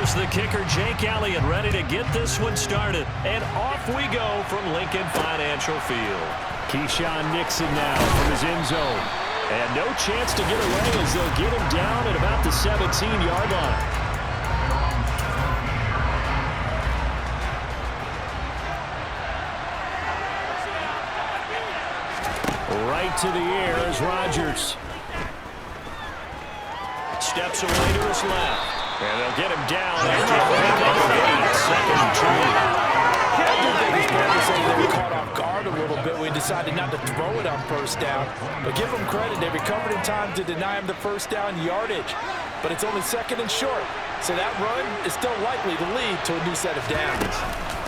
Here's the kicker, Jake Elliott, ready to get this one started. And off we go from Lincoln Financial Field. Keyshawn Nixon now from his end zone. And no chance to get away as they'll get him down at about the 17-yard line. Right to the air is Rodgers. Steps away to his left. And they'll get him down after second and 2. I do think it's fair to say they were caught off guard a little bit. We decided not to throw it on first down. But give them credit. They recovered in time to deny him the first down yardage. But it's only second and short. So that run is still likely to lead to a new set of downs.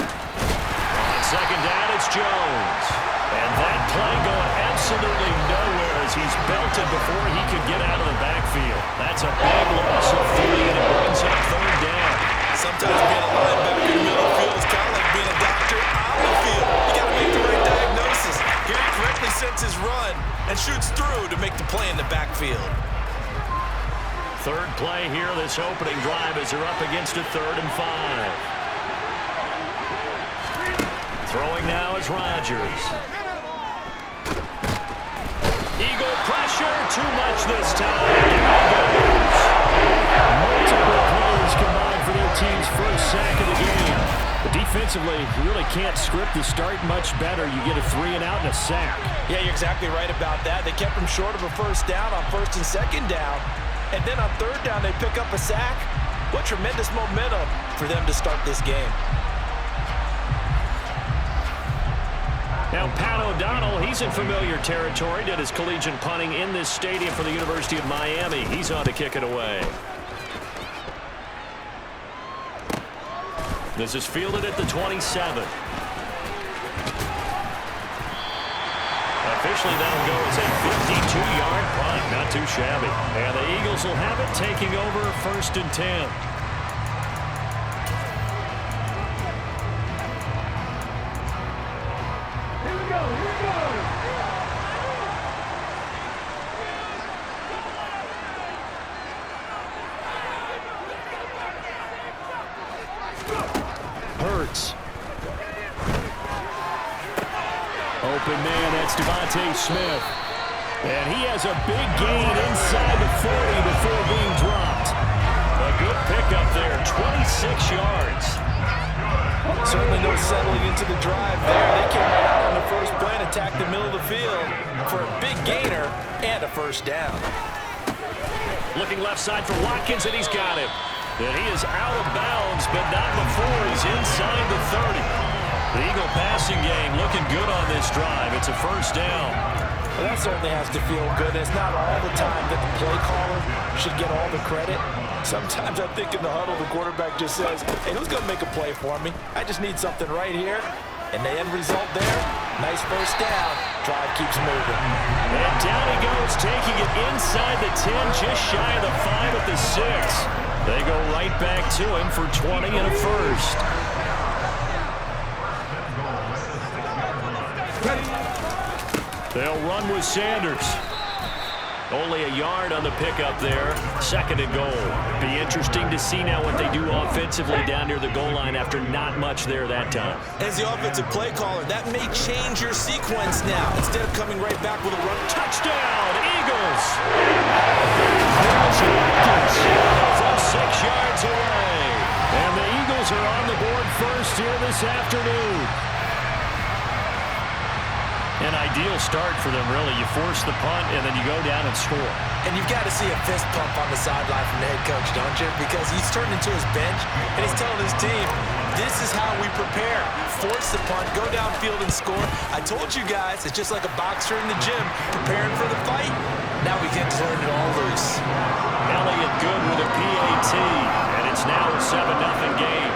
On second down, it's Jones. And that play going absolutely nowhere as he's belted before he could get out of the backfield. That's a big loss of 3, and it brings up third down. Sometimes being a linebacker in the middle of the field is kind of like being a doctor on the field. You got to make the right diagnosis. Here he correctly sets his run and shoots through to make the play in the backfield. Third play here, this opening drive as they're up against a 3rd and 5. Throwing now is Rodgers. Eagle pressure, too much this time. Multiple players combined for their team's first sack of the game. But defensively, you really can't script the start much better. You get a 3 and out and a sack. Yeah, you're exactly right about that. They kept him short of a first down on first and second down. And then on third down, they pick up a sack. What tremendous momentum for them to start this game. Now, Pat O'Donnell, he's in familiar territory. Did his collegiate punting in this stadium for the University of Miami. He's on to kick it away. This is fielded at the 27. Officially, that'll go as a 52-yard punt. Not too shabby. And the Eagles will have it, taking over 1st and 10. Open man, that's Devontae Smith. And he has a big gain inside the 40 before being dropped. A good pickup there, 26 yards. Certainly no settling into the drive there. They came right out on the first play and attacked the middle of the field for a big gainer and a first down. Looking left side for Watkins, and he's got him. And he is out of bounds, but not before he's inside the 30. The Eagle passing game looking good on this drive. It's a first down. Well, that certainly has to feel good. It's not all the time that the play caller should get all the credit. Sometimes I think in the huddle, the quarterback just says, hey, who's going to make a play for me? I just need something right here. And the end result there, nice first down. Drive keeps moving. And down he goes, taking it inside the 10, just shy of the 5 at the 6. They go right back to him for 20 and a first. They'll run with Sanders. Only a yard on the pickup there. 2nd and goal. Be interesting to see now what they do offensively down near the goal line after not much there that time. As the offensive play caller, that may change your sequence now. Instead of coming right back with a run. Touchdown, Eagles! From 6 yards away. And the Eagles are on the board first here this afternoon. An ideal start for them, really. You force the punt, and then you go down and score. And you've got to see a fist pump on the sideline from the head coach, don't you? Because he's turned into his bench, and he's telling his team, this is how we prepare. Force the punt, go downfield and score. I told you guys, it's just like a boxer in the gym preparing for the fight. Now we get to turn it all loose. Elliott good with a PAT, and it's now a 7-0 game.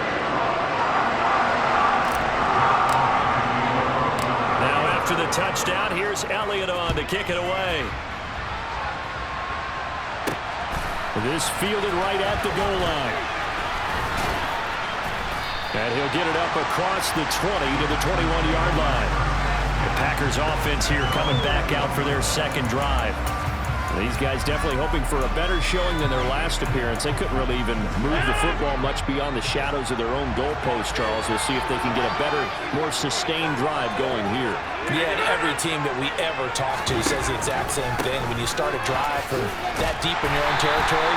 After the touchdown, here's Elliott on to kick it away. This fielded right at the goal line. And he'll get it up across the 20 to the 21-yard line. The Packers offense here coming back out for their second drive. These guys definitely hoping for a better showing than their last appearance. They couldn't really even move the football much beyond the shadows of their own goalpost, Charles. We'll see if they can get a better, more sustained drive going here. Yeah, and every team that we ever talk to says the exact same thing. When you start a drive for that deep in your own territory,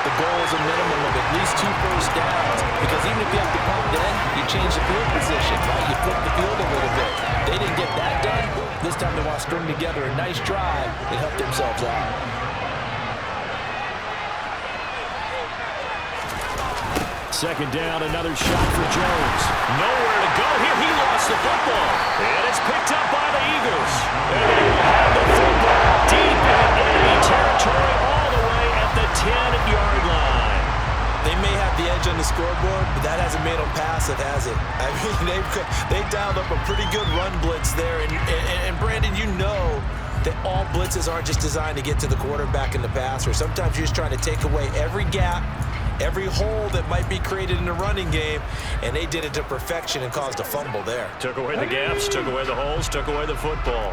the goal is a minimum of at least 2 first downs. Because even if you have to punt then, you change the field position, right? You flip the field a little bit. They didn't get that done. This time they want to string together a nice drive and help themselves out. Second down, another shot for Jones. Nowhere to go here. He lost the football. And it's picked up by the Eagles. And they will have the football deep in enemy territory all the way at the 10-yard line. They may have the edge on the scoreboard, but that hasn't made them passive, has it? I mean, they dialed up a pretty good run blitz there. And Brandon, you know that all blitzes aren't just designed to get to the quarterback in the passer. Sometimes you're just trying to take away every gap, every hole that might be created in the running game, and they did it to perfection and caused a fumble there. Took away the gaps, took away the holes, took away the football.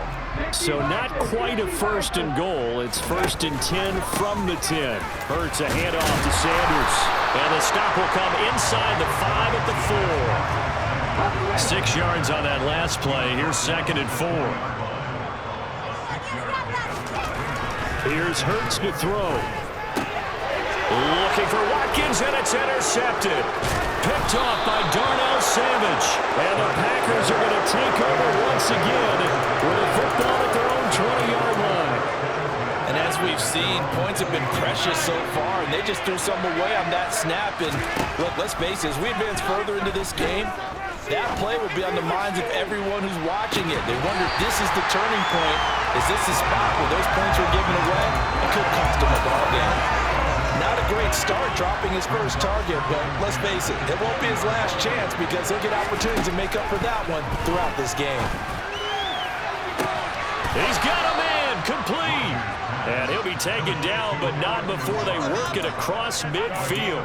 So not quite a first and goal. It's 1st and 10 from the 10. Hurts a handoff to Sanders. And the stop will come inside the 5 at the 4. 6 yards on that last play. Here's 2nd and 4. Here's Hurts to throw. Looking for Watkins, and it's intercepted. Picked off by Darnell Savage. And the Packers are going to take over once again with a football at their own 20-yard line. And as we've seen, points have been precious so far, and they just threw some away on that snap. And look, let's face it, as we advance further into this game, that play will be on the minds of everyone who's watching it. They wonder if this is the turning point. Is this the spot where those points were given away? It could cost them a ball game. Not a great start dropping his first target, but let's face it, it won't be his last chance because he'll get opportunities to make up for that one throughout this game. He's got a man complete. And he'll be taken down, but not before they work it across midfield.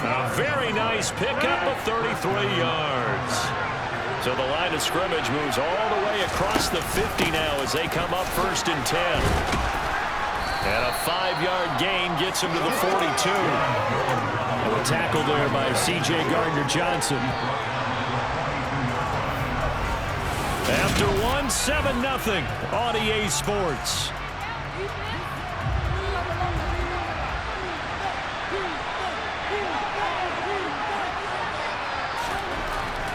A very nice pickup of 33 yards. So the line of scrimmage moves all the way across the 50 now as they come up 1st and 10. And a 5-yard gain gets him to the 42. And a tackle there by C.J. Gardner-Johnson. After 1, 7-0 on EA Sports.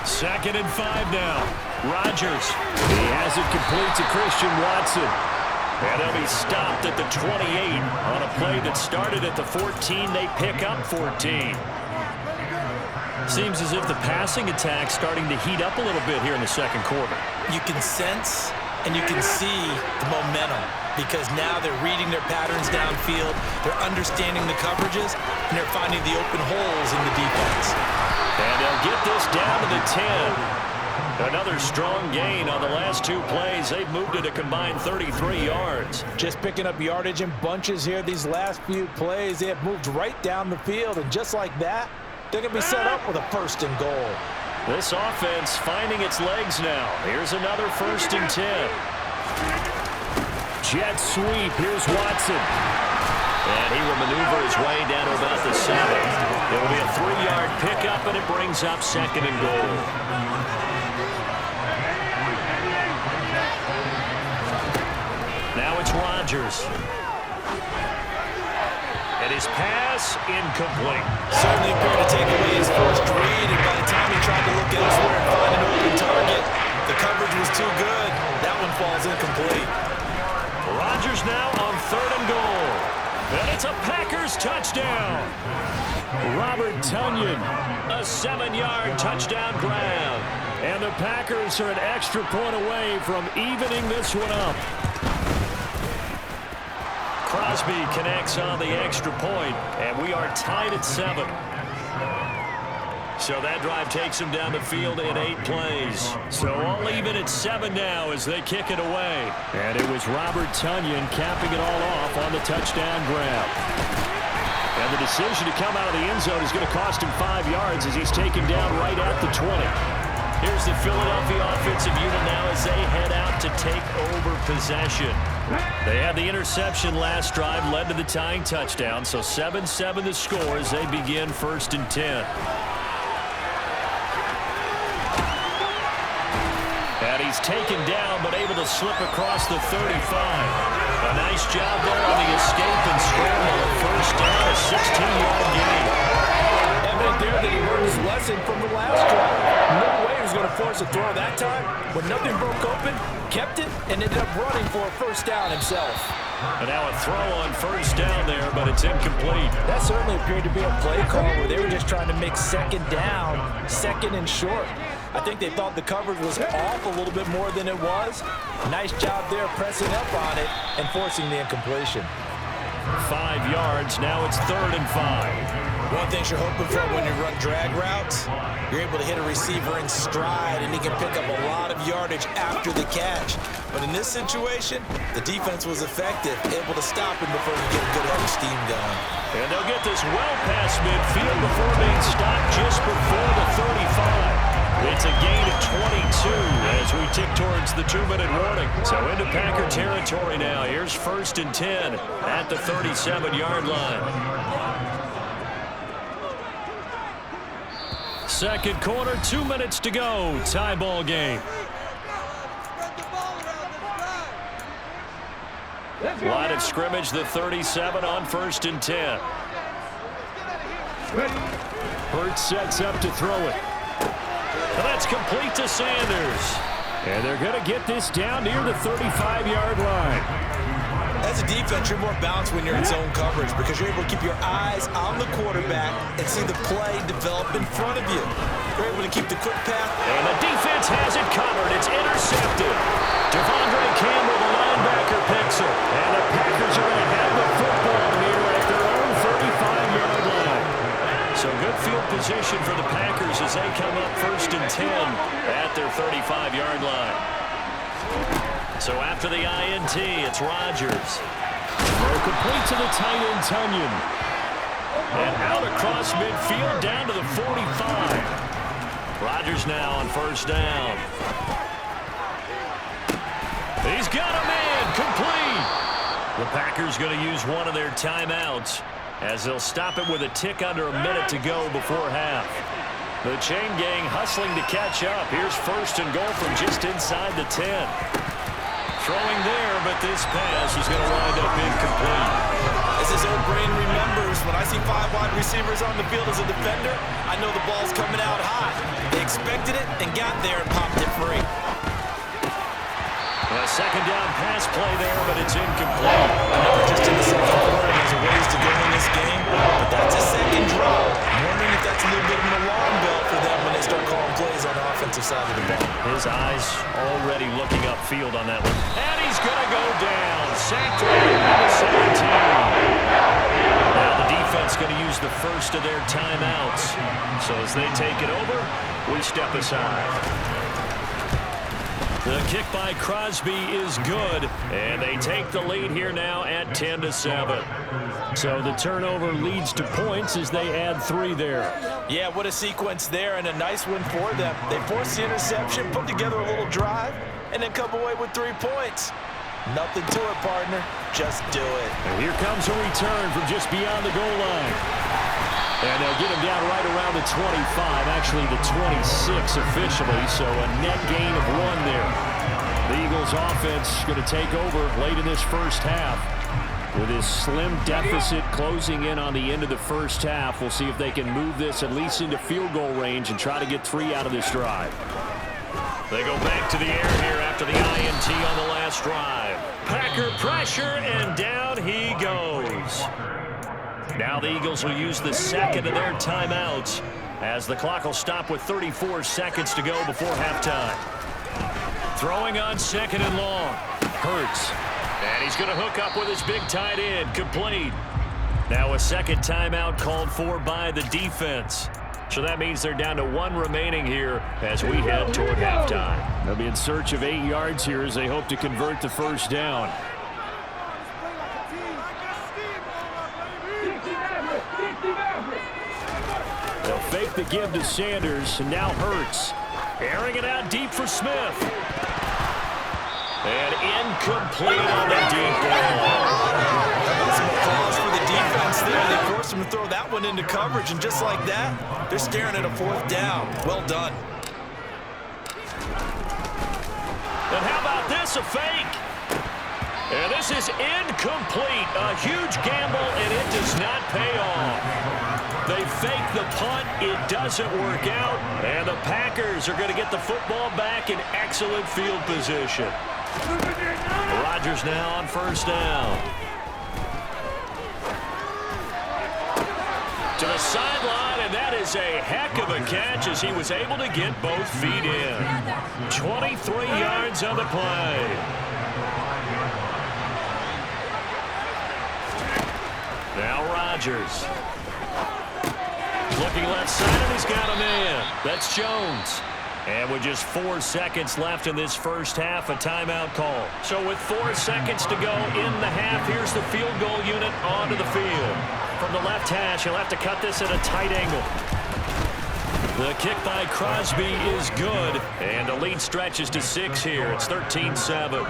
Second and 5 now. Rodgers. He has it complete to Christian Watson. And they'll be stopped at the 28 on a play that started at the 14. They pick up 14. Seems as if the passing attack's starting to heat up a little bit here in the second quarter. You can sense and you can see the momentum because now they're reading their patterns downfield, they're understanding the coverages, and they're finding the open holes in the defense. And they'll get this down to the 10. Another strong gain on the last 2 plays. They've moved it a combined 33 yards. Just picking up yardage in bunches here these last few plays. They have moved right down the field, and just like that, they're going to be set up with a 1st and goal. This offense finding its legs now. Here's another 1st and 10. Jet sweep. Here's Watson. And he will maneuver his way down to about the 7. It will be a 3-yard pickup, and it brings up 2nd and goal. Now it's Rodgers. And his pass incomplete. Certainly appeared to take away his first read, and by the time he tried to look elsewhere and find an open target, the coverage was too good. That one falls incomplete. Rodgers now on 3rd and goal. And it's a Packers touchdown. Robert Tonyan, a 7-yard touchdown grab. And the Packers are an extra point away from evening this one up. Crosby connects on the extra point, and we are tied at 7. So that drive takes them down the field in 8 plays. So all even at 7 now as they kick it away. And it was Robert Tonyan capping it all off on the touchdown grab. And the decision to come out of the end zone is going to cost him 5 yards as he's taken down right at the 20. Here's the Philadelphia offensive unit now as they head out to take over possession. They had the interception last drive, led to the tying touchdown, so 7-7 the score as they begin 1st and 10. And he's taken down, but able to slip across the 35. A nice job there on the escape and scramble at 1st down, a 16-yard gain. Evident there that he learned his lesson from the last drive. No way he was going to force a throw that time. When nothing broke open, kept it, and ended up running for a 1st down himself. And now a throw on 1st down there, but it's incomplete. That certainly appeared to be a play call where they were just trying to make 2nd down, 2nd and short. I think they thought the coverage was off a little bit more than it was. Nice job there pressing up on it and forcing the incompletion. 5 yards, now it's 3rd and 5. One thing you're hoping for when you run drag routes, you're able to hit a receiver in stride, and he can pick up a lot of yardage after the catch. But in this situation, the defense was effective, able to stop him before he get a good head of steam going. And they'll get this well past midfield before being stopped just before the 35. It's a gain of 22 as we tick towards the 2-minute warning. So into Packer territory now. Here's 1st and 10 at the 37-yard line. Second quarter, 2 minutes to go. Tie ball game. Line of scrimmage, the 37 on 1st and 10. Hurts sets up to throw it. And that's complete to Sanders. And they're going to get this down near the 35-yard line. As a defense, you're more balanced when you're in zone coverage because you're able to keep your eyes on the quarterback and see the play develop in front of you. You're able to keep the quick path. And the defense has it covered. It's intercepted. Devondre Campbell, the linebacker, picks it. And the Packers are going to have the football here at their own 35-yard line. So good field position for the Packers as they come up 1st and 10 at their 35-yard line. So after the INT, it's Rodgers. Throw complete to the tight end, Tunyon. And out across midfield down to the 45. Rodgers now on 1st down. He's got a man, complete. The Packers going to use one of their timeouts as they'll stop it with a tick under a minute to go before half. The chain gang hustling to catch up. Here's 1st and goal from just inside the 10. Throwing there, but this pass is going to wind up incomplete. As his old brain remembers, when I see 5 wide receivers on the field as a defender, I know the ball's coming out high. They expected it and got there and popped it free. A 2nd down pass play there, but it's incomplete. I know we're just in the 2nd quarter and there's a ways to go in this game, but that's a 2nd draw. I'm wondering if that's a little bit of an alarm bell for them when they start calling plays on the offensive side of the ball. His eyes already looking upfield on that one. And he's going to go down. Sacked right around the 17. Now the defense going to use the first of their timeouts. So as they take it over, we step aside. The kick by Crosby is good, and they take the lead here now at 10-7. So the turnover leads to points as they add 3 there. Yeah, what a sequence there, and a nice win for them. They forced the interception, put together a little drive, and then come away with 3 points. Nothing to it, partner. Just do it. And here comes a return from just beyond the goal line. And they'll get him down right around the 25, actually the 26 officially, so a net gain of 1 there. The Eagles offense going to take over late in this first half. With his slim deficit closing in on the end of the first half, we'll see if they can move this at least into field goal range and try to get 3 out of this drive. They go back to the air here after the INT on the last drive. Packer pressure, and down he goes. Now the Eagles will use the 2nd of their timeouts as the clock will stop with 34 seconds to go before halftime. Throwing on 2nd and long. Hurts. And he's going to hook up with his big tight end. Complete. Now a 2nd timeout called for by the defense. So that means they're down to 1 remaining here as we head toward halftime. They'll be in search of 8 yards here as they hope to convert the 1st down. They'll fake the give to Sanders, and now Hurts. Airing it out deep for Smith. And incomplete on the deep ball. Some applause for the defense there. They forced him to throw that one into coverage, and just like that, they're staring at a 4th down. Well done. And how about this, a fake? And this is incomplete. A huge gamble, and it does not pay off. They fake the punt. It doesn't work out. And the Packers are going to get the football back in excellent field position. Rodgers now on 1st down. To the sideline, and that is a heck of a catch as he was able to get both feet in. 23 yards on the play. Now Rodgers. Looking left side, and he's got a man. That's Jones. And with just 4 seconds left in this first half, a timeout call. So with 4 seconds to go in the half, here's the field goal unit onto the field. From the left hash, he'll have to cut this at a tight angle. The kick by Crosby is good, and the lead stretches to 6 here. It's 13-7.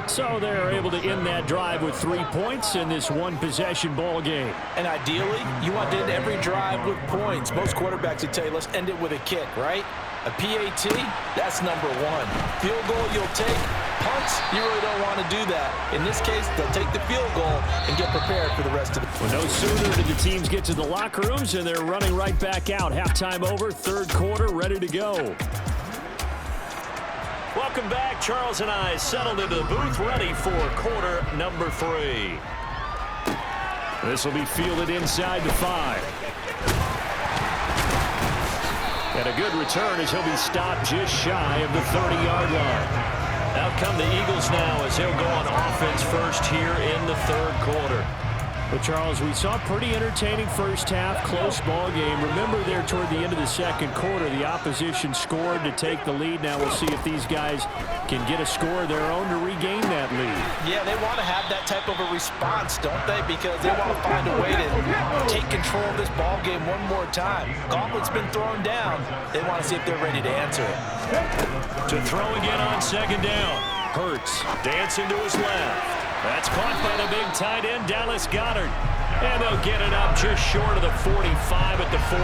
So they're able to end that drive with 3 points in this one-possession ball game. And ideally, you want to end every drive with points. Most quarterbacks would tell you, let's end it with a kick, right? A PAT, that's number 1. Field goal you'll take. Punts, you really don't want to do that. In this case, they'll take the field goal and get prepared for the rest of the Well, no sooner did the teams get to the locker rooms, and they're running right back out. Halftime over, 3rd quarter, ready to go. Welcome back. Charles and I settled into the booth, ready for quarter number 3. This will be fielded inside the 5. And a good return as he'll be stopped just shy of the 30-yard line. Out come the Eagles now as they'll go on offense first here in the 3rd quarter. Well, Charles, we saw a pretty entertaining first half, close ball game. Remember there toward the end of the 2nd quarter, the opposition scored to take the lead. Now we'll see if these guys can get a score of their own to regain that lead. Yeah, they want to have that type of a response, don't they? Because they want to find a way to take control of this ball game one more time. Gauntlet's been thrown down. They want to see if they're ready to answer it. To throw again on 2nd down. Hurts dancing to his left. That's caught by the big tight end, Dallas Goedert. And they'll get it up just short of the 45 at the 44.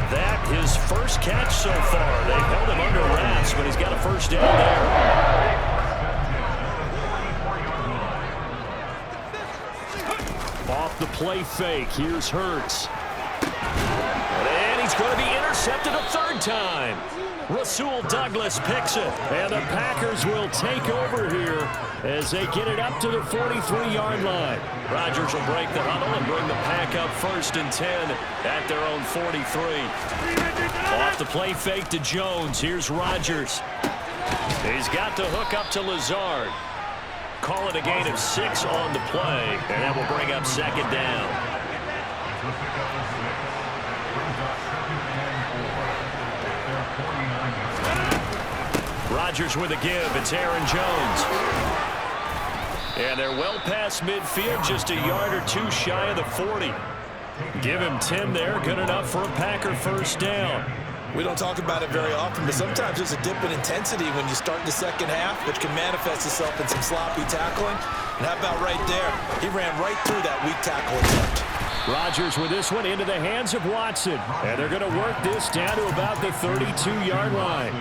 That his first catch so far. They held him under wraps, but he's got a 1st down there. Off the play fake, here's Hurts. And he's going to be intercepted a 3rd time. Rasul Douglas picks it, and the Packers will take over here as they get it up to the 43-yard line. Rodgers will break the huddle and bring the Pack up 1st and 10 at their own 43. Off the play fake to Jones. Here's Rodgers. He's got the hook up to Lazard. Call it a gain of 6 on the play, and that will bring up 2nd down. Rodgers with a give. It's Aaron Jones. And they're well past midfield, just a yard or 2 shy of the 40. Give him 10 there. Good enough for a Packer 1st down. We don't talk about it very often, but sometimes there's a dip in intensity when you start the 2nd half, which can manifest itself in some sloppy tackling. And how about right there? He ran right through that weak tackle attempt. Rodgers with this one into the hands of Watson. And they're going to work this down to about the 32-yard line.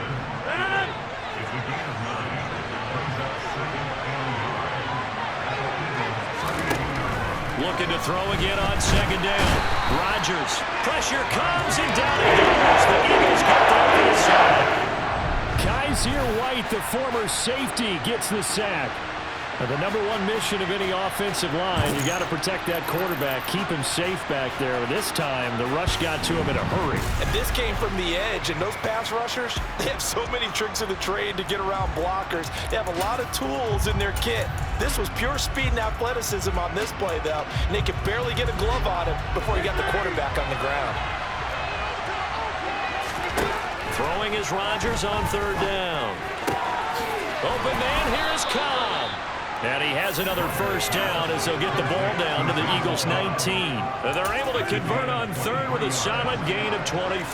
Looking to throw again on 2nd down. Rodgers. Pressure comes, and down he goes. The Eagles get that inside. Kaiser White, the former safety, gets the sack. And the number 1 mission of any offensive line, you got to protect that quarterback, keep him safe back there. This time, the rush got to him in a hurry. And this came from the edge, and those pass rushers, they have so many tricks of the trade to get around blockers. They have a lot of tools in their kit. This was pure speed and athleticism on this play, though, and they could barely get a glove on him before he got the quarterback on the ground. Throwing is Rodgers on 3rd down. Open man, here is Cobb. And he has another 1st down as they'll get the ball down to the Eagles' 19. And they're able to convert on 3rd with a solid gain of 23.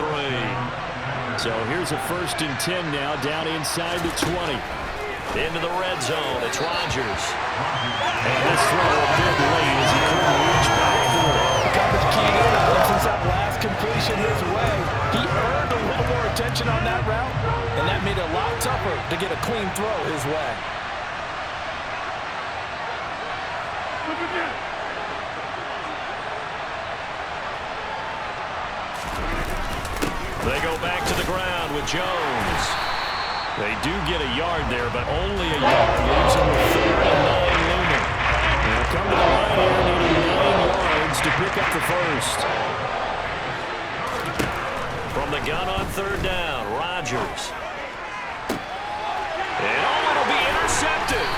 So here's a 1st and 10 now down inside the 20. Into the red zone. It's Rodgers. And this throw a bit late as he couldn't reach back through. Coverage keyed in on him since that last completion his way. He earned a little more attention on that route, and that made it a lot tougher to get a clean throw his way. They go back to the ground with Jones. They do get a yard there, but only a yard. Leaves them with 3rd and 9 looming. They'll come to the line here, needing 9 yards to pick up the first. From the gun on 3rd down, Rodgers. And it'll be intercepted.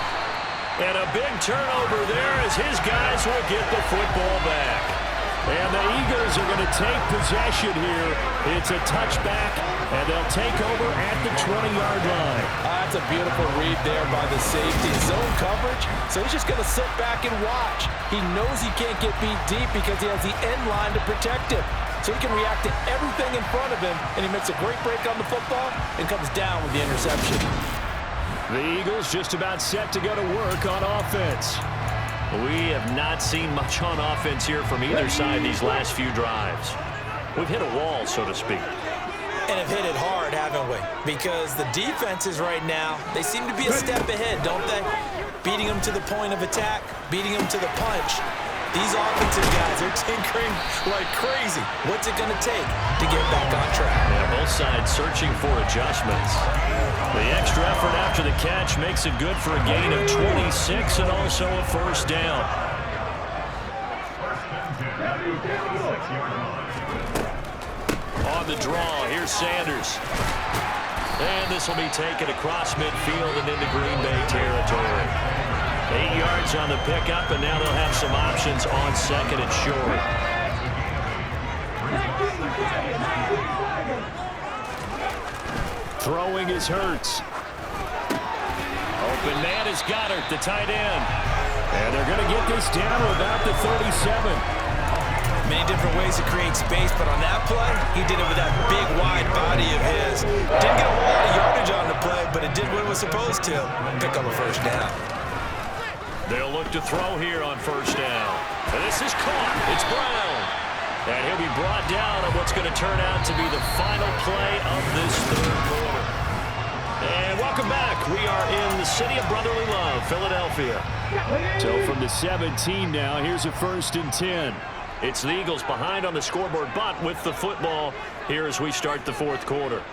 And a big turnover there as his guys will get the football back. And the Eagles are going to take possession here. It's a touchback, and they'll take over at the 20-yard line. That's a beautiful read there by the safety. Zone coverage, so he's just going to sit back and watch. He knows he can't get beat deep because he has the end line to protect him. So he can react to everything in front of him, and he makes a great break on the football and comes down with the interception. The Eagles just about set to go to work on offense. We have not seen much on offense here from either side these last few drives. We've hit a wall, so to speak. And have hit it hard, haven't we? Because the defenses right now, they seem to be a step ahead, don't they? Beating them to the point of attack, beating them to the punch. These offensive guys are tinkering like crazy. What's it going to take to get back on track? Yeah, both sides searching for adjustments. The extra effort after the catch makes it good for a gain of 26 and also a first down. On the draw, here's Sanders. And this will be taken across midfield and into Green Bay territory. 8 yards on the pickup, and now they'll have some options on 2nd and short. Throwing is Hurts. Open man is Goddard, the tight end. And they're going to get this down to about the 37. Many different ways to create space, but on that play, he did it with that big, wide body of his. Didn't get a whole lot of yardage on the play, but it did what it was supposed to. Pick up a first down. They'll look to throw here on first down. And this is caught. It's Brown. And he'll be brought down on what's going to turn out to be the final play of this 3rd quarter. And welcome back. We are in the city of brotherly love, Philadelphia. So from the 17 now, here's a 1st and 10. It's the Eagles behind on the scoreboard, but with the football here as we start the 4th quarter.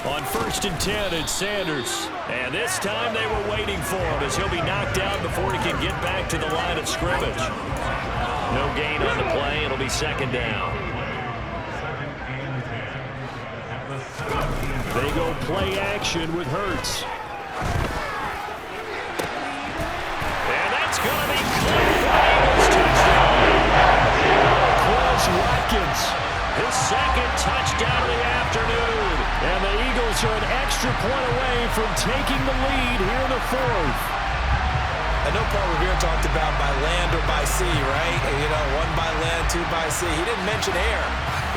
On 1st and 10, it's Sanders. And this time they were waiting for him as he'll be knocked down before he can get back to the line of scrimmage. No gain on the play. It'll be 2nd down. They go play action with Hurts. And that's going to be clear for the Eagles touchdown. Quez Watkins, his 2nd touchdown of the afternoon. And the Eagles are an extra point away from taking the lead here in the 4th. I know Paul Revere talked about by land or by sea, right? And, you know, 1 by land, 2 by sea. He didn't mention air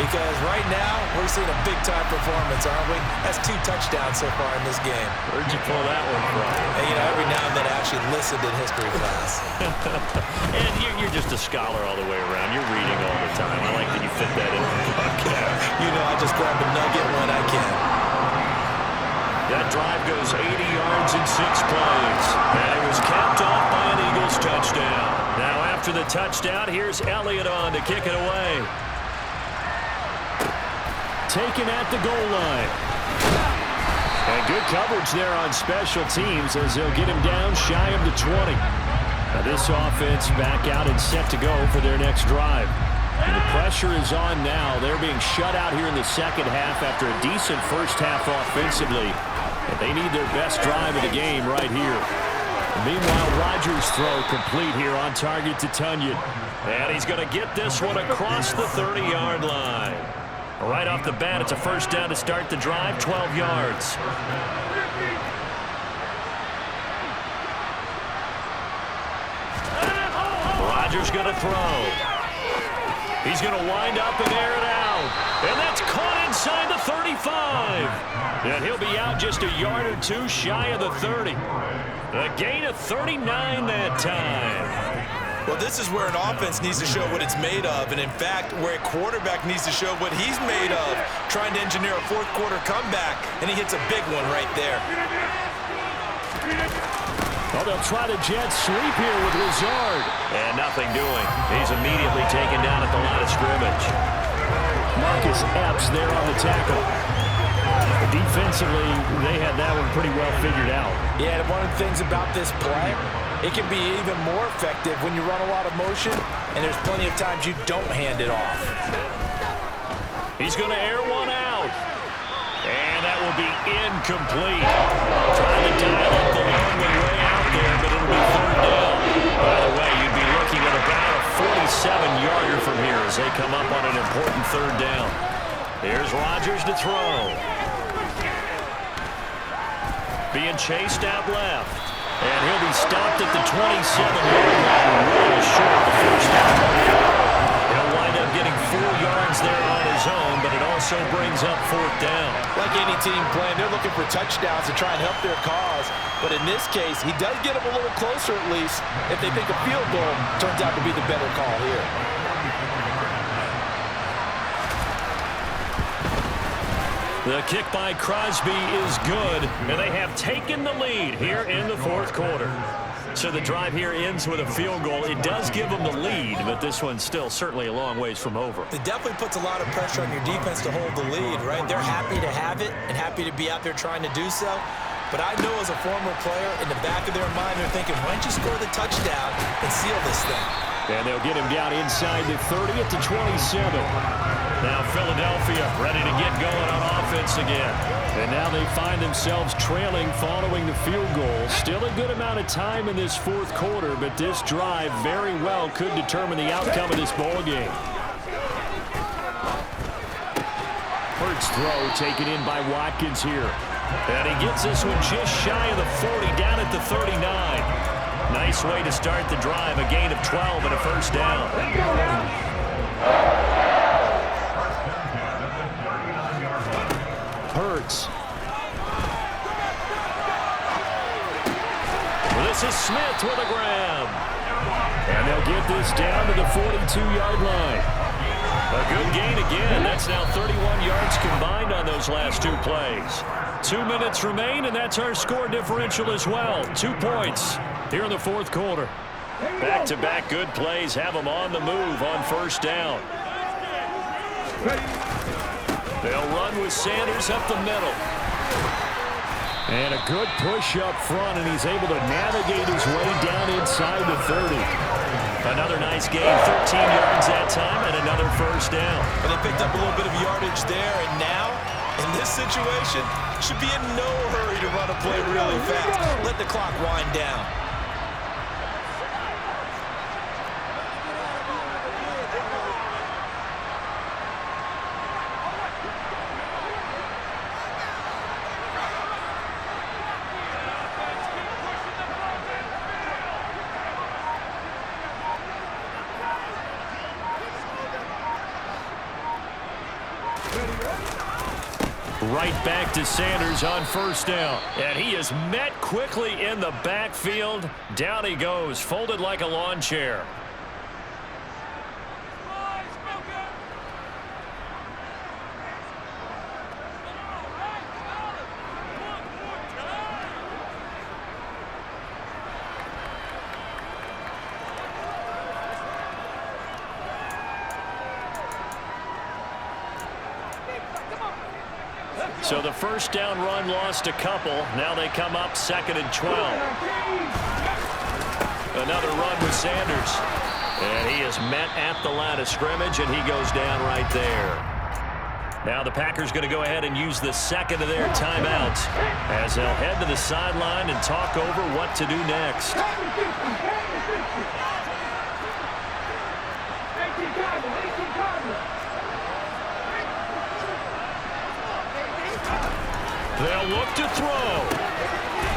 because right now we're seeing a big-time performance, aren't we? That's 2 touchdowns so far in this game. Where'd you pull that one from? And, you know, every now and then I actually listened in history class. And you're just a scholar all the way around. You're reading all the time. I like that you fit that in the podcast. You know, I just grab a nugget when I can. That drive goes 80 yards in 6 plays. And it was capped off by an Eagles touchdown. Now after the touchdown, here's Elliott on to kick it away. Taken at the goal line. And good coverage there on special teams as they'll get him down shy of the 20. Now this offense back out and set to go for their next drive. And the pressure is on now. They're being shut out here in the 2nd half after a decent first half offensively. And they need their best drive of the game right here. And meanwhile, Rodgers' throw complete here on target to Tunyon. And he's going to get this one across the 30-yard line. Right off the bat, it's a first down to start the drive, 12 yards. Rodgers going to throw. He's going to wind up and air it out. And that's caught inside the 35. And he'll be out just a yard or two shy of the 30. A gain of 39 that time. Well, this is where an offense needs to show what it's made of, and in fact, where a quarterback needs to show what he's made of, trying to engineer a fourth-quarter comeback, and he hits a big one right there. Oh, they'll try to jet sweep here with Lazard. And nothing doing. He's immediately taken down at the line of scrimmage. Marcus Epps there on the tackle. Defensively, they had that one pretty well figured out. Yeah, and one of the things about this play, it can be even more effective when you run a lot of motion, and there's plenty of times you don't hand it off. He's going to air one out. And that will be incomplete. Trying to dial up the long one way out there, but it'll be third down. By the way, you'd be looking at about a 47-yarder from here as they come up on an important third down. Here's Rodgers to throw. Being chased out left. And he'll be stopped at the 27-yard line, really short of the first down. He'll wind up getting 4 yards there on his own, but it also brings up fourth down. Like any team playing, they're looking for touchdowns to try and help their cause. But in this case, he does get them a little closer at least if they think a field goal turns out to be the better call here. The kick by Crosby is good, and they have taken the lead here in the fourth quarter. So the drive here ends with a field goal. It does give them the lead, but this one's still certainly a long ways from over. It definitely puts a lot of pressure on your defense to hold the lead, right? They're happy to have it and happy to be out there trying to do so. But I know as a former player, in the back of their mind, they're thinking, why don't you score the touchdown and seal this thing? And they'll get him down inside the 30 at the 27. Now Philadelphia ready to get going on offense again. And now they find themselves trailing following the field goal. Still a good amount of time in this fourth quarter, but this drive very well could determine the outcome of this ball game. Hurts throw taken in by Watkins here. And he gets this one just shy of the 40, down at the 39. Nice way to start the drive, a gain of 12 and a first down. Hurts. This is Smith with a grab. And they'll get this down to the 42-yard line. A good gain again. That's now 31 yards combined on those last two plays. 2 minutes remain, and that's our score differential as well. 2 points here in the fourth quarter. Back-to-back good plays have them on the move on first down. They'll run with Sanders up the middle. And a good push up front, and he's able to navigate his way down inside the 30. Another nice gain, 13 yards that time, and another first down. And they picked up a little bit of yardage there, and now, in this situation, should be in no hurry to run a play really fast. Let the clock wind down. Right back to Sanders on first down. And he is met quickly in the backfield. Down he goes, folded like a lawn chair. So the first down run lost a couple. Now they come up 2nd and 12. Another run with Sanders. And he is met at the line of scrimmage, and he goes down right there. Now the Packers going to go ahead and use the second of their timeouts as they'll head to the sideline and talk over what to do next. They'll look to throw.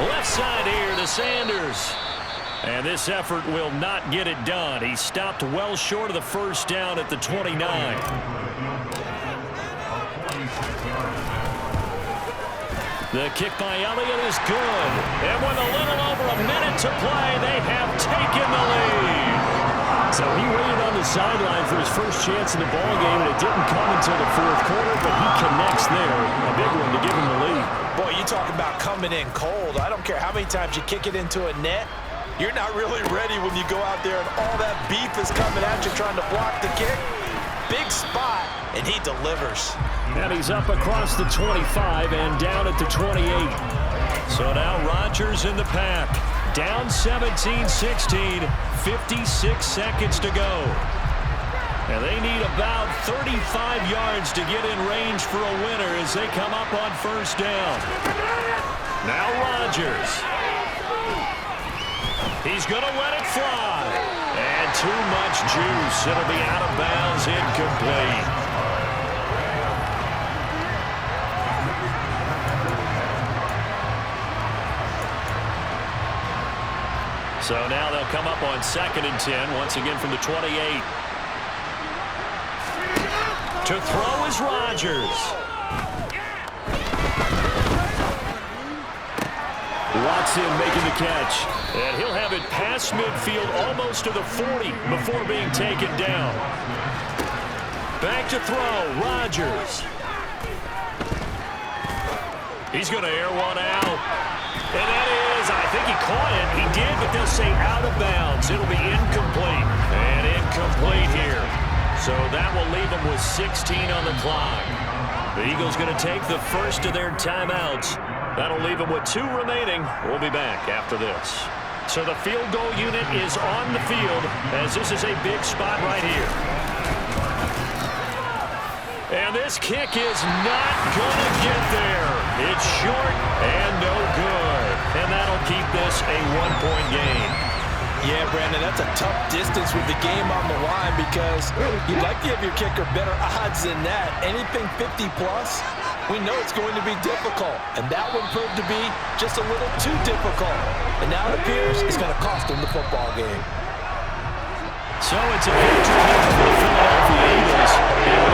Left side here to Sanders. And this effort will not get it done. He stopped well short of the first down at the 29. The kick by Elliott is good. And with a little over a minute to play, they have taken the lead. So he waited on the sideline for his first chance in the ballgame, and it didn't come until the fourth quarter, but he connects there. A big one to give him the lead. Boy, you talk about coming in cold. I don't care how many times you kick it into a net. You're not really ready when you go out there and all that beef is coming at you trying to block the kick. Big spot, and he delivers. And he's up across the 25 and down at the 28. So now Rodgers in the pack. Down 17-16, 56 seconds to go. And they need about 35 yards to get in range for a winner as they come up on first down. Now Rodgers. He's going to let it fly. And too much juice. It'll be out of bounds, incomplete. So now they'll come up on 2nd and 10, once again from the 28. To throw is Rodgers. Watson making the catch. And he'll have it past midfield almost to the 40 before being taken down. Back to throw, Rodgers. He's going to air one out. And that is, I think he caught it. He did, but they'll say out of bounds. It'll be incomplete. And incomplete here. So that will leave them with 16 on the clock. The Eagles going to take the first of their timeouts. That'll leave them with 2 remaining. We'll be back after this. So the field goal unit is on the field as this is a big spot right here. And this kick is not going to get there. It's short and no good. And that'll keep this a 1-point game. Yeah, Brandon, that's a tough distance with the game on the line because you'd like to give your kicker better odds than that. Anything 50-plus, we know it's going to be difficult. And that one proved to be just a little too difficult. And now it appears it's going to cost them the football game. So it's a victory for the Philadelphia Eagles. And